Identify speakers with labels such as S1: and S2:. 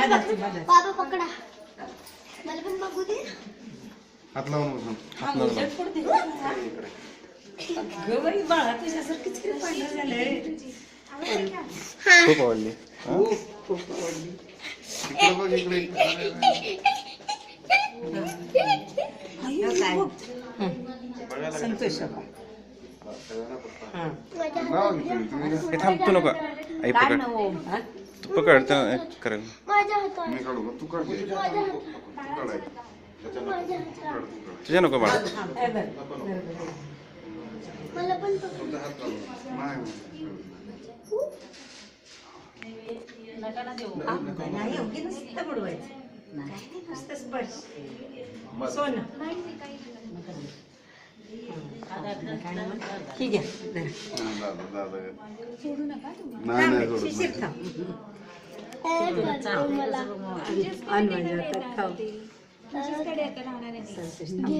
S1: बाबा पकडा मला पण बघू दे
S2: हात लावून बसून हात
S3: गवई बाळा तुझ्यासारखीच किती पांढरं झालंय.
S2: खूप आवडली
S3: खूप आवडली.
S2: इकडे बघ इकडे
S3: संतोष
S2: हे थांब तू नको आई पकड तू पकड तर करेल
S1: माझ्या हातात
S2: मी काढू का? तू काढ घे.
S1: माझ्या
S2: तू काढ आई.
S1: माझ्या हातात
S2: तुझ्या नको बाळा
S1: मला पण पकड
S2: तुझा हात लावून.
S3: नाही एवढी नुसतं बुडवायचं नाही नुसतं स्पर्श सोनं ठीक आहे
S2: नाही नाही सोडत
S3: शिशिर
S2: नाही.
S3: खाऊ
S1: मला
S3: अनवाणी खाऊ
S1: घे